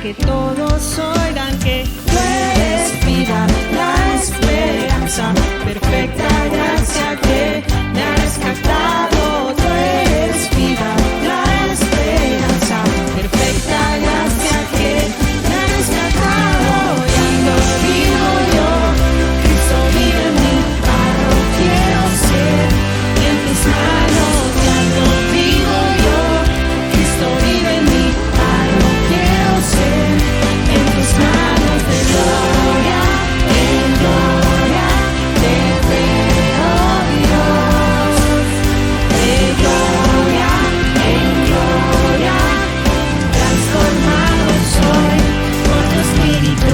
que todos oigan que tú eres vida, la esperanza, perfecta gracia que me ha rescatado. Tú eres vida, la esperanza, perfecta gracia que me ha rescatado. Ya no vivo yo, Cristo vive en mí, barro quiero ser, y en tus manos ya no vivo yo, Cristo vive en mí, barro quiero ser, en tus manos de gloria en gloria te veo, Dios, de gloria en gloria, transformado soy por tu Espíritu.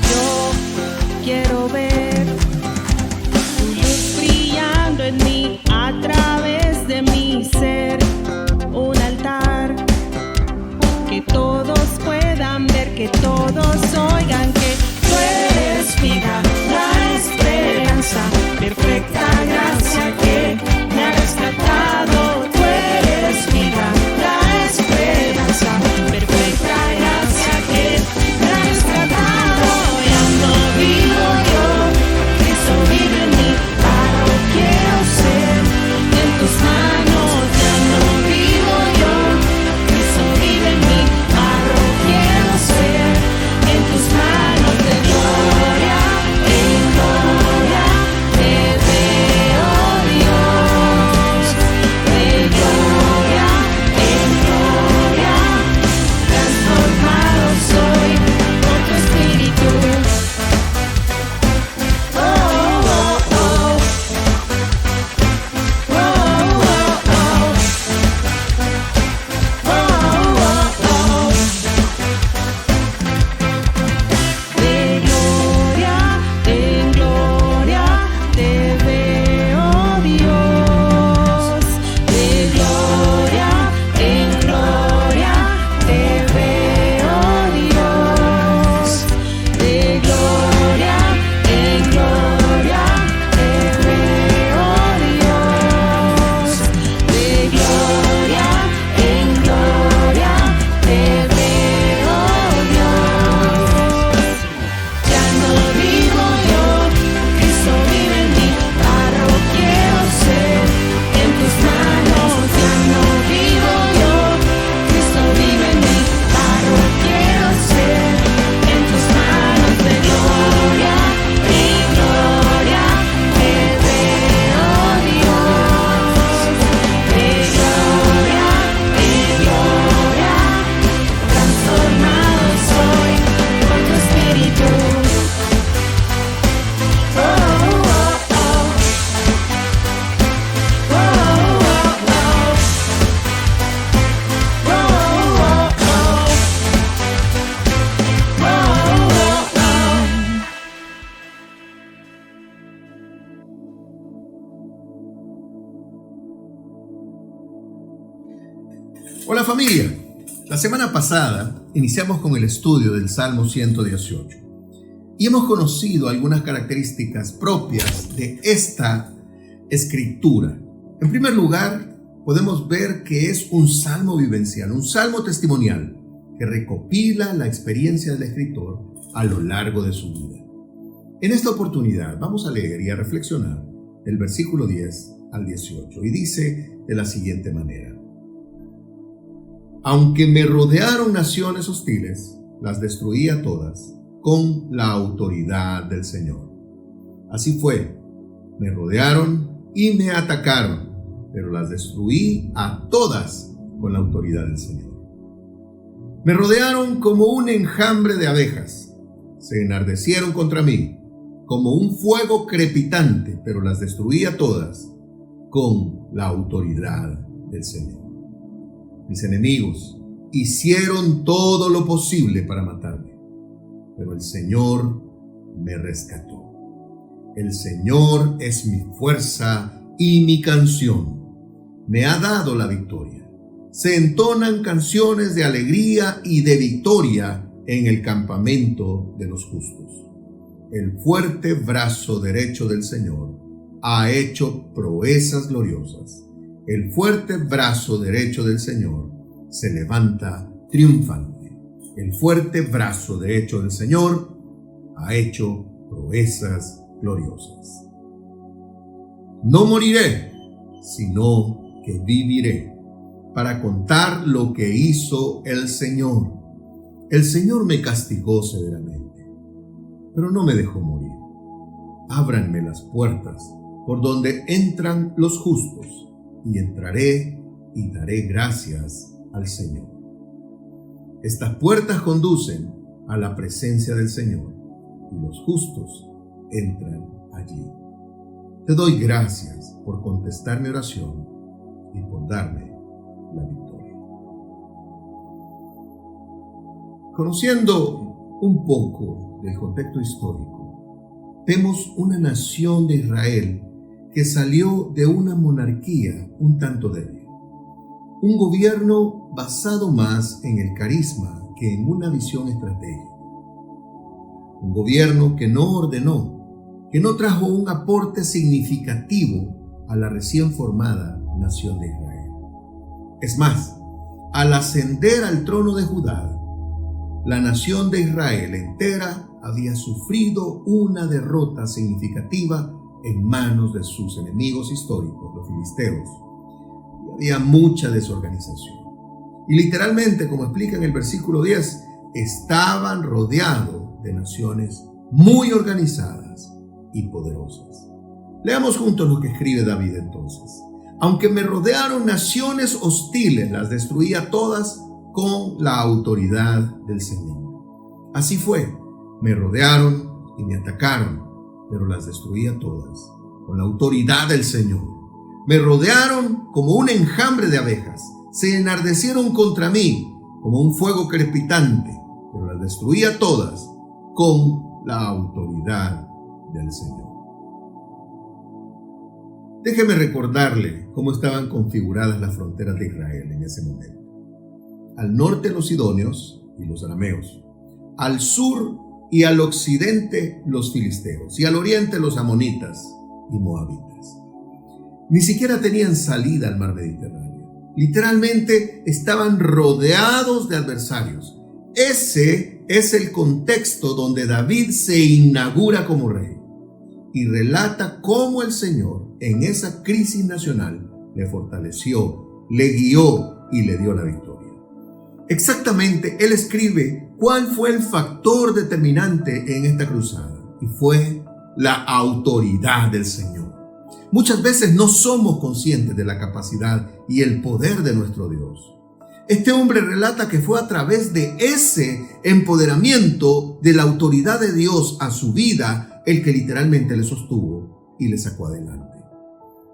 Yo quiero ver tu luz brillando en mí, a través de mi ser, un altar que todos puedan ver, que todos oigan que tú eres vida, la esperanza, perfecta gracia que me ha rescatado. Tú eres vida, la esperanza, perfecta gracia que me ha rescatado. Ya no vivo yo, Cristo vive en mí, barro quiero ser, en tus manos ya no vivo yo, Cristo vive en mí, barro quiero ser, en tus manos de gloria en gloria te veo, Dios, de gloria en gloria, transformado soy por tu Espíritu. Oh, oh, oh, oh. Oh, oh, oh. Oh, oh, oh. De gloria en gloria te veo, Dios, de gloria en gloria te veo, Dios, de gloria en gloria te veo, Dios, de gloria en gloria te veo, Dios. Ya no vivo yo, Cristo vive en mí, barro quiero ser, en tus manos ya no vivo yo, Cristo vive en mí, barro quiero ser, en tus manos de gloria en gloria te veo, Dios, de gloria en gloria, transformado soy por tu Espíritu. Oh, oh, oh. Oh, oh, oh. Oh, oh, oh. Oh, oh, oh. Hola familia, la semana pasada iniciamos con el estudio del Salmo 118 y hemos conocido algunas características propias de esta escritura. En primer lugar, podemos ver que es un salmo vivencial, un salmo testimonial que recopila la experiencia del escritor a lo largo de su vida. En esta oportunidad vamos a leer y a reflexionar del versículo 10 al 18 y dice de la siguiente manera: Aunque me rodearon naciones hostiles, las destruí a todas con la autoridad del Señor. Así fue, me rodearon y me atacaron, pero las destruí a todas con la autoridad del Señor. Me rodearon como un enjambre de abejas, se enardecieron contra mí, como un fuego crepitante, pero las destruí a todas con la autoridad del Señor. Mis enemigos hicieron todo lo posible para matarme, pero el Señor me rescató. El Señor es mi fuerza y mi canción. Me ha dado la victoria. Se entonan canciones de alegría y de victoria en el campamento de los justos. El fuerte brazo derecho del Señor ha hecho proezas gloriosas. El fuerte brazo derecho del Señor se levanta triunfante. El fuerte brazo derecho del Señor ha hecho proezas gloriosas. No moriré, sino que viviré para contar lo que hizo el Señor. El Señor me castigó severamente, pero no me dejó morir. Ábranme las puertas por donde entran los justos, y entraré y daré gracias al Señor. Estas puertas conducen a la presencia del Señor, y los justos entran allí. Te doy gracias por contestar mi oración y por darme la victoria. Conociendo un poco del contexto histórico, vemos una nación de Israel que salió de una monarquía un tanto débil, un gobierno basado más en el carisma que en una visión estratégica, un gobierno que no ordenó, que no trajo un aporte significativo a la recién formada nación de Israel. Es más, al ascender al trono de Judá, la nación de Israel entera había sufrido una derrota significativa en manos de sus enemigos históricos, los filisteos, y había mucha desorganización. Y literalmente, como explica en el versículo 10, estaban rodeados de naciones muy organizadas y poderosas. Leamos juntos lo que escribe David entonces. Aunque me rodearon naciones hostiles, las destruía todas con la autoridad del Señor. Así fue, me rodearon y me atacaron, pero las destruía todas con la autoridad del Señor. Me rodearon como un enjambre de abejas, se enardecieron contra mí como un fuego crepitante, pero las destruía todas con la autoridad del Señor. Déjeme recordarle cómo estaban configuradas las fronteras de Israel en ese momento. Al norte los sidonios y los arameos, al sur y al occidente los filisteos, y al oriente los amonitas y moabitas. Ni siquiera tenían salida al mar Mediterráneo. Literalmente estaban rodeados de adversarios. Ese es el contexto donde David se inaugura como rey y relata cómo el Señor en esa crisis nacional le fortaleció, le guió y le dio la victoria. Exactamente, él escribe cuál fue el factor determinante en esta cruzada, y fue la autoridad del Señor. Muchas veces no somos conscientes de la capacidad y el poder de nuestro Dios. Este hombre relata que fue a través de ese empoderamiento de la autoridad de Dios a su vida el que literalmente le sostuvo y le sacó adelante.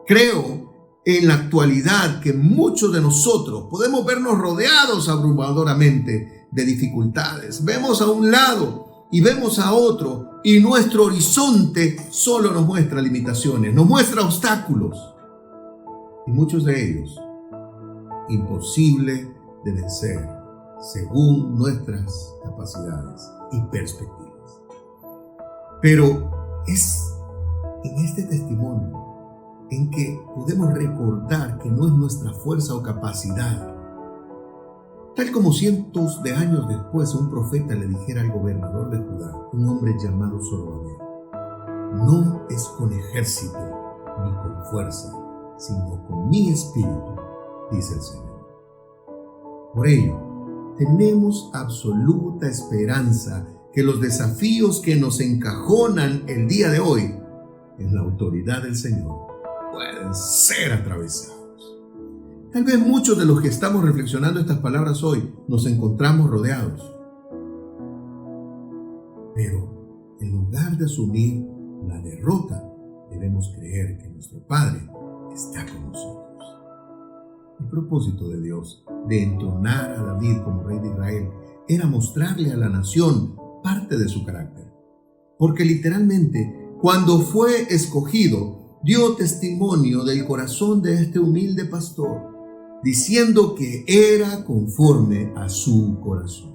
Creo en la actualidad que muchos de nosotros podemos vernos rodeados abrumadoramente de dificultades. Vemos a un lado y vemos a otro, y nuestro horizonte solo nos muestra limitaciones, nos muestra obstáculos, y muchos de ellos imposible de vencer según nuestras capacidades y perspectivas. Pero es en este testimonio en que podemos recordar que no es nuestra fuerza o capacidad. Tal como cientos de años después un profeta le dijera al gobernador de Judá, un hombre llamado Zorobabel: no es con ejército ni con fuerza, sino con mi espíritu, dice el Señor. Por ello, tenemos absoluta esperanza que los desafíos que nos encajonan el día de hoy en la autoridad del Señor pueden ser atravesados. Tal vez muchos de los que estamos reflexionando estas palabras hoy nos encontramos rodeados. Pero en lugar de asumir la derrota, debemos creer que nuestro Padre está con nosotros. El propósito de Dios de entronar a David como rey de Israel era mostrarle a la nación parte de su carácter. Porque literalmente, cuando fue escogido, dio testimonio del corazón de este humilde pastor, diciendo que era conforme a su corazón.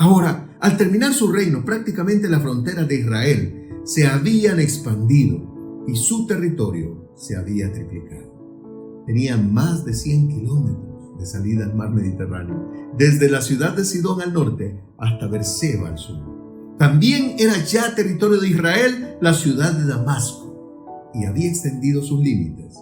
Ahora, al terminar su reino, prácticamente las fronteras de Israel se habían expandido y su territorio se había triplicado. Tenía más de 100 kilómetros de salida al mar Mediterráneo, desde la ciudad de Sidón al norte hasta Beerseba al sur. También era ya territorio de Israel la ciudad de Damasco y había extendido sus límites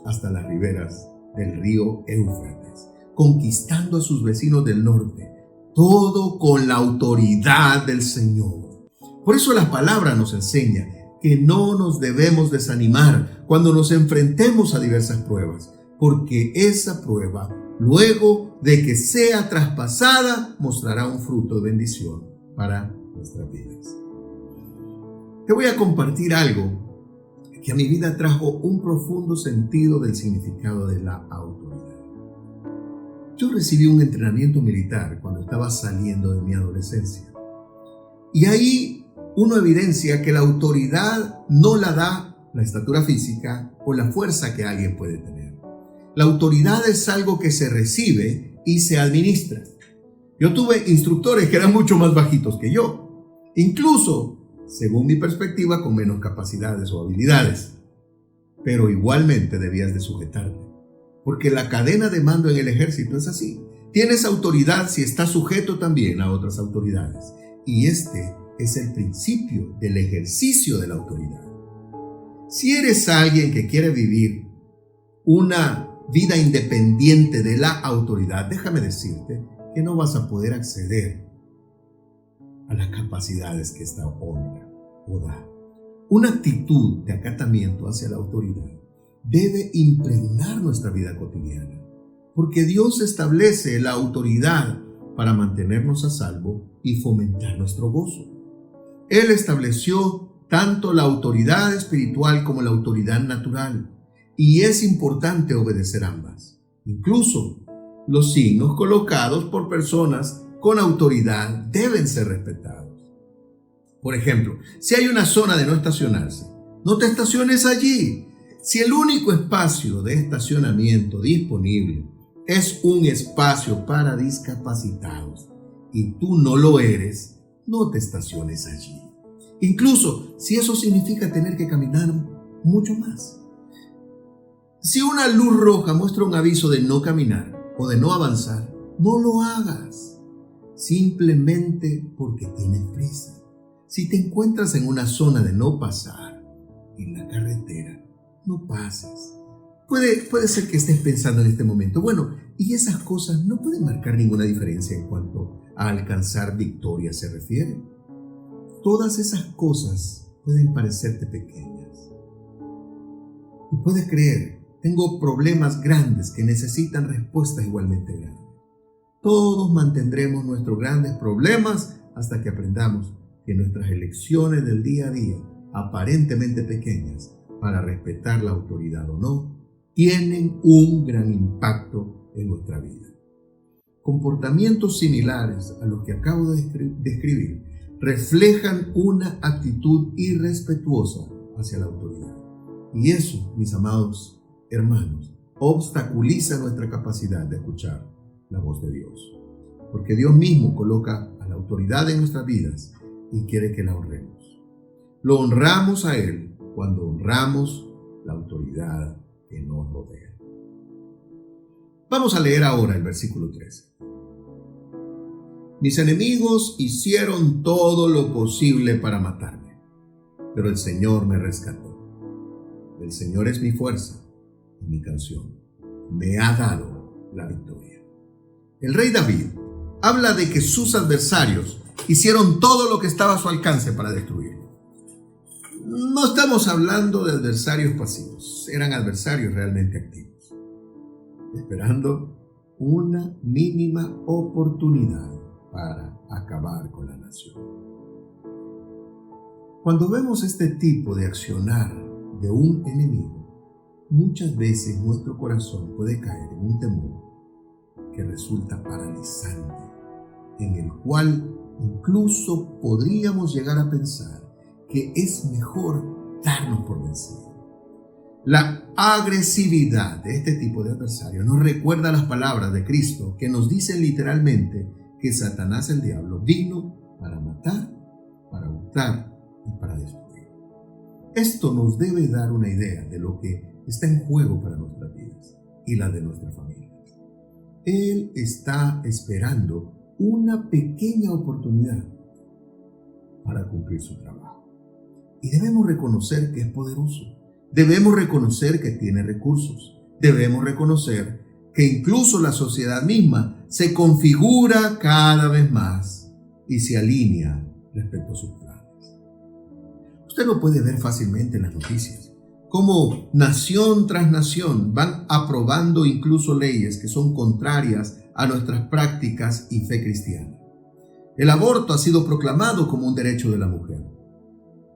hasta las riberas del río Éufrates, conquistando a sus vecinos del norte, todo con la autoridad del Señor. Por eso la palabra nos enseña que no nos debemos desanimar cuando nos enfrentemos a diversas pruebas, porque esa prueba, luego de que sea traspasada, mostrará un fruto de bendición para nuestras vidas. Te voy a compartir algo que a mi vida trajo un profundo sentido del significado de la autoridad. Yo recibí un entrenamiento militar cuando estaba saliendo de mi adolescencia. Y ahí uno evidencia que la autoridad no la da la estatura física o la fuerza que alguien puede tener. La autoridad es algo que se recibe y se administra. Yo tuve instructores que eran mucho más bajitos que yo, incluso, según mi perspectiva, con menos capacidades o habilidades. Pero igualmente debías de sujetarte, porque la cadena de mando en el ejército es así. Tienes autoridad si estás sujeto también a otras autoridades. Y este es el principio del ejercicio de la autoridad. Si eres alguien que quiere vivir una vida independiente de la autoridad, déjame decirte que no vas a poder acceder a las capacidades que esta honra o da. Una actitud de acatamiento hacia la autoridad debe impregnar nuestra vida cotidiana, porque Dios establece la autoridad para mantenernos a salvo y fomentar nuestro gozo. Él estableció tanto la autoridad espiritual como la autoridad natural, y es importante obedecer ambas. Incluso los signos colocados por personas con autoridad deben ser respetados. Por ejemplo, si hay una zona de no estacionarse, no te estaciones allí. Si el único espacio de estacionamiento disponible es un espacio para discapacitados y tú no lo eres, no te estaciones allí. Incluso si eso significa tener que caminar mucho más. Si una luz roja muestra un aviso de no caminar o de no avanzar, no lo hagas, simplemente porque tienes prisa. Si te encuentras en una zona de no pasar en la carretera, no pases. Puede ser que estés pensando en este momento, bueno, y esas cosas no pueden marcar ninguna diferencia en cuanto a alcanzar victoria se refiere. Todas esas cosas pueden parecerte pequeñas. Y puedes creer, tengo problemas grandes que necesitan respuestas igualmente grandes. Todos mantendremos nuestros grandes problemas hasta que aprendamos que nuestras elecciones del día a día, aparentemente pequeñas, para respetar la autoridad o no, tienen un gran impacto en nuestra vida. Comportamientos similares a los que acabo de describir reflejan una actitud irrespetuosa hacia la autoridad. Y eso, mis amados hermanos, obstaculiza nuestra capacidad de escuchar la voz de Dios. Porque Dios mismo coloca a la autoridad en nuestras vidas y quiere que la honremos. Lo honramos a Él cuando honramos la autoridad que nos rodea. Vamos a leer ahora el versículo 13. Mis enemigos hicieron todo lo posible para matarme, pero el Señor me rescató. El Señor es mi fuerza y mi canción. Me ha dado la victoria. El rey David habla de que sus adversarios hicieron todo lo que estaba a su alcance para destruirlo. No estamos hablando de adversarios pasivos, eran adversarios realmente activos, esperando una mínima oportunidad para acabar con la nación. Cuando vemos este tipo de accionar de un enemigo, muchas veces nuestro corazón puede caer en un temor que resulta paralizante, en el cual incluso podríamos llegar a pensar que es mejor darnos por vencidos. La agresividad de este tipo de adversario nos recuerda las palabras de Cristo que nos dicen literalmente que Satanás, el diablo, vino para matar, para hurtar y para destruir. Esto nos debe dar una idea de lo que está en juego para nuestras vidas y la de nuestras familias. Él está esperando una pequeña oportunidad para cumplir su trabajo. Y debemos reconocer que es poderoso. Debemos reconocer que tiene recursos. Debemos reconocer que incluso la sociedad misma se configura cada vez más y se alinea respecto a sus planes. Usted lo puede ver fácilmente en las noticias, cómo nación tras nación van aprobando incluso leyes que son contrarias a nuestras prácticas y fe cristiana. El aborto ha sido proclamado como un derecho de la mujer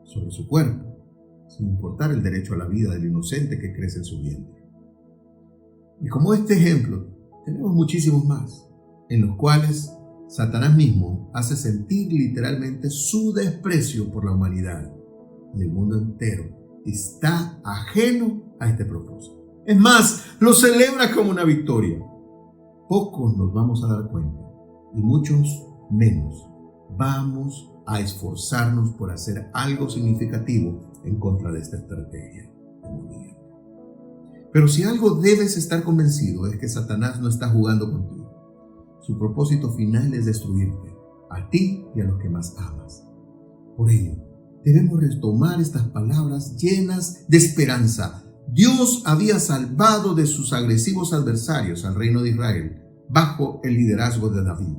sobre su cuerpo, sin importar el derecho a la vida del inocente que crece en su vientre. Y como este ejemplo, tenemos muchísimos más, en los cuales Satanás mismo hace sentir literalmente su desprecio por la humanidad, y el mundo entero está ajeno a este propósito. Es más, lo celebra como una victoria. Pocos nos vamos a dar cuenta, y muchos menos vamos a esforzarnos por hacer algo significativo en contra de esta estrategia demoníaca. Pero si algo debes estar convencido es que Satanás no está jugando contigo. Su propósito final es destruirte, a ti y a los que más amas. Por ello, debemos retomar estas palabras llenas de esperanza. Dios había salvado de sus agresivos adversarios al reino de Israel bajo el liderazgo de David.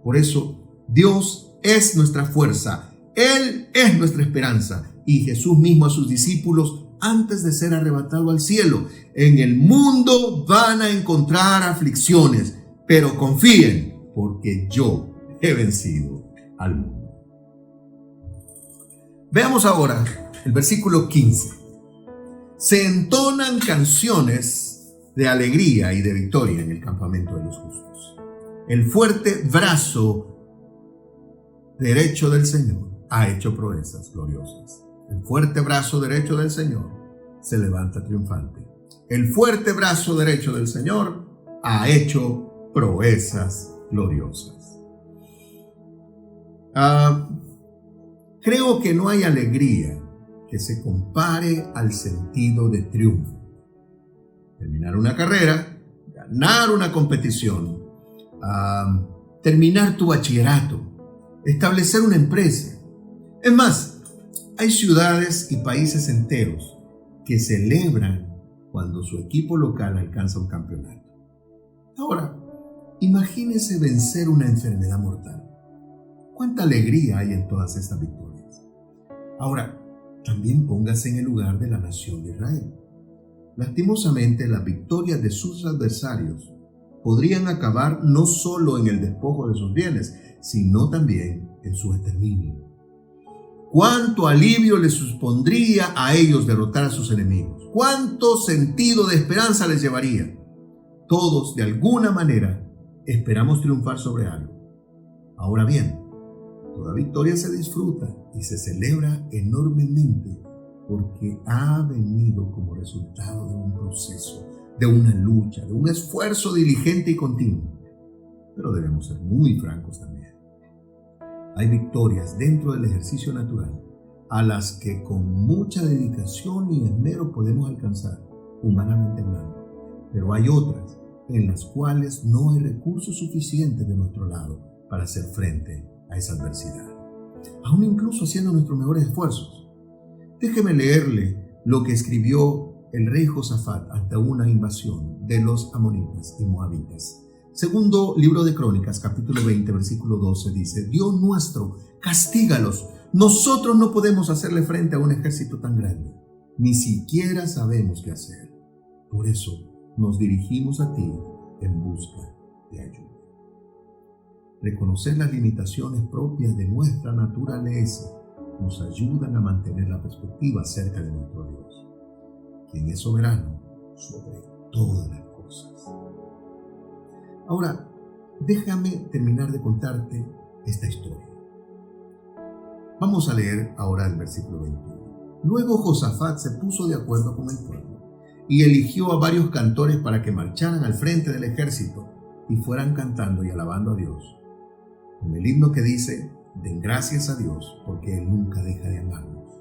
Por eso, Dios es nuestra fuerza, Él es nuestra esperanza, y Jesús mismo a sus discípulos, antes de ser arrebatado al cielo: en el mundo van a encontrar aflicciones, pero confíen, porque yo he vencido al mundo. Veamos ahora el versículo 15. Se entonan canciones de alegría y de victoria en el campamento de los justos. El fuerte brazo derecho del Señor ha hecho proezas gloriosas. El fuerte brazo derecho del Señor se levanta triunfante. El fuerte brazo derecho del Señor ha hecho proezas gloriosas. Creo que no hay alegría que se compare al sentido de triunfo. Terminar una carrera, ganar una competición, terminar tu bachillerato, establecer una empresa. Es más, hay ciudades y países enteros que celebran cuando su equipo local alcanza un campeonato. Ahora, imagínese vencer una enfermedad mortal. ¿Cuánta alegría hay en todas estas victorias? Ahora, también póngase en el lugar de la nación de Israel. Lastimosamente, las victorias de sus adversarios podrían acabar no solo en el despojo de sus bienes, sino también en su exterminio. ¿Cuánto alivio les supondría a ellos derrotar a sus enemigos? ¿Cuánto sentido de esperanza les llevaría? Todos, de alguna manera, esperamos triunfar sobre algo. Ahora bien, toda victoria se disfruta y se celebra enormemente porque ha venido como resultado de un proceso, de una lucha, de un esfuerzo diligente y continuo. Pero debemos ser muy francos también. Hay victorias dentro del ejercicio natural a las que con mucha dedicación y esmero podemos alcanzar, humanamente hablando. Pero hay otras en las cuales no hay recursos suficientes de nuestro lado para hacer frente a esa adversidad, aún incluso haciendo nuestros mejores esfuerzos. Déjeme leerle lo que escribió el rey Josafat ante una invasión de los amonitas y moabitas. Segundo libro de Crónicas, capítulo 20, versículo 12, dice: Dios nuestro, castígalos. Nosotros no podemos hacerle frente a un ejército tan grande. Ni siquiera sabemos qué hacer. Por eso nos dirigimos a ti en busca de ayuda. Reconocer las limitaciones propias de nuestra naturaleza nos ayudan a mantener la perspectiva acerca de nuestro Dios, quien es soberano sobre todas las cosas. Ahora, déjame terminar de contarte esta historia. Vamos a leer ahora el versículo 21. Luego Josafat se puso de acuerdo con el pueblo y eligió a varios cantores para que marcharan al frente del ejército y fueran cantando y alabando a Dios. con el himno que dice: den gracias a Dios porque Él nunca deja de amarnos.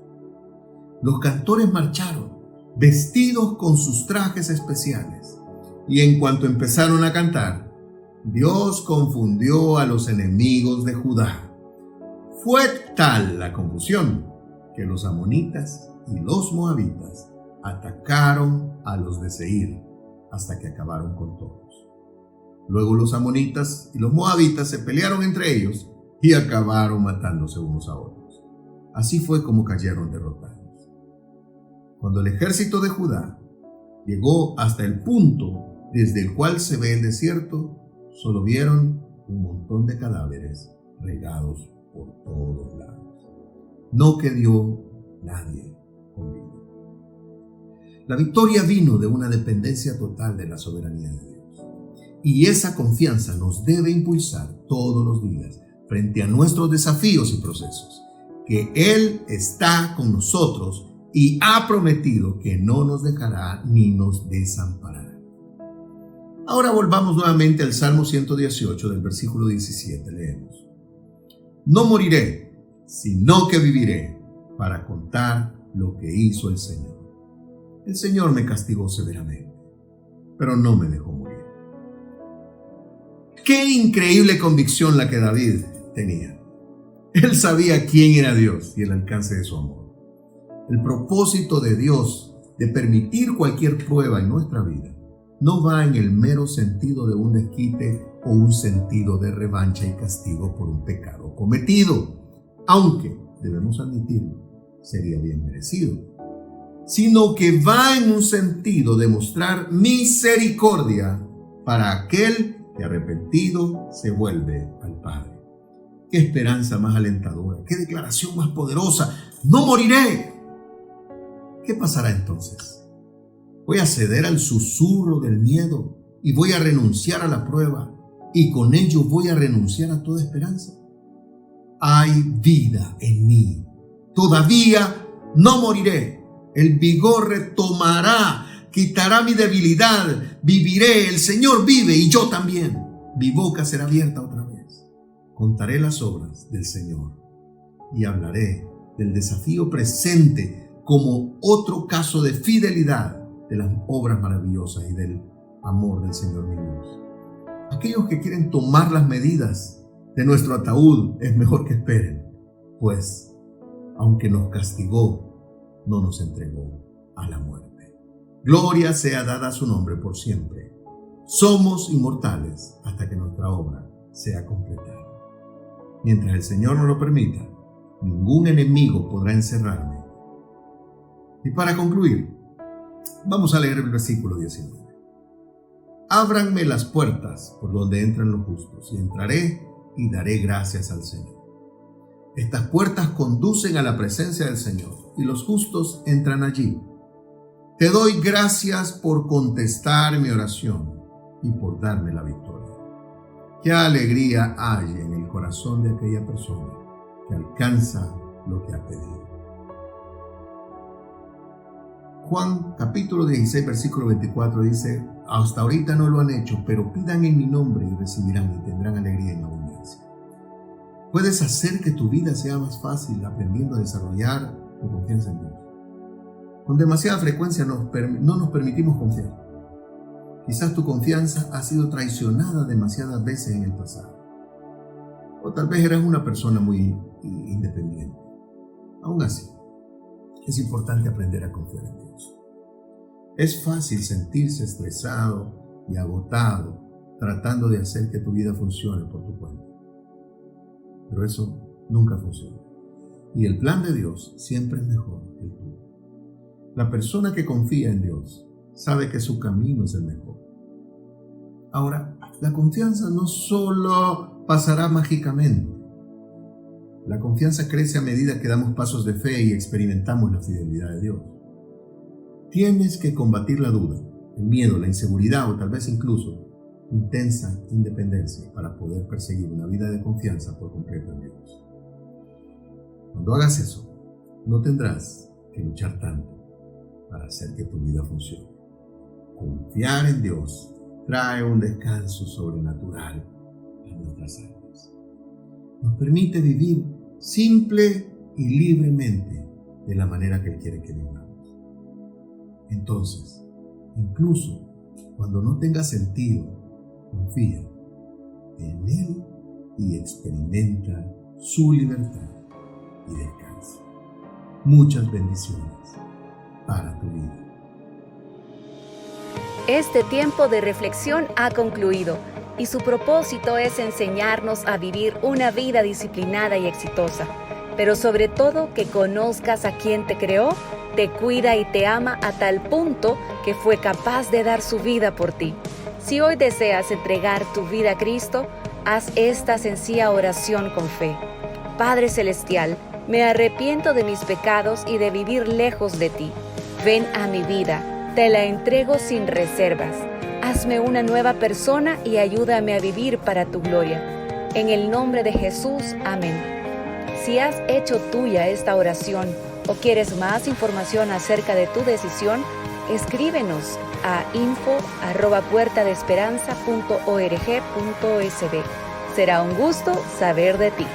Los cantores marcharon, vestidos con sus trajes especiales, y en cuanto empezaron a cantar, Dios confundió a los enemigos de Judá. Fue tal la confusión que los amonitas y los moabitas atacaron a los de Seir hasta que acabaron con todos. Luego los amonitas y los moabitas se pelearon entre ellos y acabaron matándose unos a otros. Así fue como cayeron derrotados. Cuando el ejército de Judá llegó hasta el punto desde el cual se ve el desierto, solo vieron un montón de cadáveres regados por todos lados. No quedó nadie con vida. La victoria vino de una dependencia total de la soberanía de Dios. Y esa confianza nos debe impulsar todos los días frente a nuestros desafíos y procesos, que Él está con nosotros y ha prometido que no nos dejará ni nos desamparará. Ahora volvamos nuevamente al Salmo 118 del versículo 17. Leemos: no moriré, sino que viviré para contar lo que hizo el Señor. El Señor me castigó severamente, pero no me dejó morir. Qué increíble convicción la que David tenía. Él sabía quién era Dios y el alcance de su amor. El propósito de Dios de permitir cualquier prueba en nuestra vida no va en el mero sentido de un desquite o un sentido de revancha y castigo por un pecado cometido, aunque, debemos admitirlo, sería bien merecido, sino que va en un sentido de mostrar misericordia para aquel que arrepentido se vuelve al Padre. ¡Qué esperanza más alentadora! ¡Qué declaración más poderosa! ¡No moriré! ¿Qué pasará entonces? ¿Voy a ceder al susurro del miedo y voy a renunciar a la prueba y con ello voy a renunciar a toda esperanza? Hay vida en mí. Todavía no moriré. El vigor retomará, quitará mi debilidad. Viviré, el Señor vive y yo también. Mi boca será abierta otra vez. Contaré las obras del Señor y hablaré del desafío presente como otro caso de fidelidad de las obras maravillosas y del amor del Señor mi Dios. Aquellos que quieren tomar las medidas de nuestro ataúd, es mejor que esperen, pues aunque nos castigó, no nos entregó a la muerte. Gloria sea dada a su nombre por siempre. Somos inmortales hasta que nuestra obra sea completada. Mientras el Señor nos lo permita, ningún enemigo podrá encerrarme. Y para concluir, vamos a leer el versículo 19. Ábranme las puertas por donde entran los justos, y entraré y daré gracias al Señor. Estas puertas conducen a la presencia del Señor, y los justos entran allí. Te doy gracias por contestar mi oración y por darme la victoria. Qué alegría hay en el corazón de aquella persona que alcanza lo que ha pedido. Juan capítulo 16 versículo 24 dice: hasta ahorita no lo han hecho, pero pidan en mi nombre y recibirán y tendrán alegría en abundancia. Puedes hacer que tu vida sea más fácil aprendiendo a desarrollar tu confianza en Dios. Con demasiada frecuencia no nos permitimos confiar. Quizás tu confianza ha sido traicionada demasiadas veces en el pasado. O tal vez eres una persona muy independiente. Aún así, es importante aprender a confiar en Dios. Es fácil sentirse estresado y agotado tratando de hacer que tu vida funcione por tu cuenta. Pero eso nunca funciona. Y el plan de Dios siempre es mejor que el tuyo. La persona que confía en Dios sabe que su camino es el mejor. Ahora, la confianza no solo pasará mágicamente. La confianza crece a medida que damos pasos de fe y experimentamos la fidelidad de Dios. Tienes que combatir la duda, el miedo, la inseguridad o tal vez incluso intensa independencia para poder perseguir una vida de confianza por completo en Dios. Cuando hagas eso, no tendrás que luchar tanto para hacer que tu vida funcione. Confiar en Dios trae un descanso sobrenatural a nuestras almas. nos permite vivir simple y libremente de la manera que Él quiere que vivamos. Entonces, incluso cuando no tenga sentido, confía en Él y experimenta su libertad y descansa. Muchas bendiciones para tu vida. Este tiempo de reflexión ha concluido y su propósito es enseñarnos a vivir una vida disciplinada y exitosa, pero sobre todo que conozcas a quien te creó, te cuida y te ama a tal punto que fue capaz de dar su vida por ti. Si hoy deseas entregar tu vida a Cristo, haz esta sencilla oración con fe. Padre Celestial, me arrepiento de mis pecados y de vivir lejos de ti. Ven a mi vida. Te la entrego sin reservas. Hazme una nueva persona y ayúdame a vivir para tu gloria. En el nombre de Jesús, amén. Si has hecho tuya esta oración o quieres más información acerca de tu decisión, escríbenos a info@puertadesperanza.org.sb. Será un gusto saber de ti.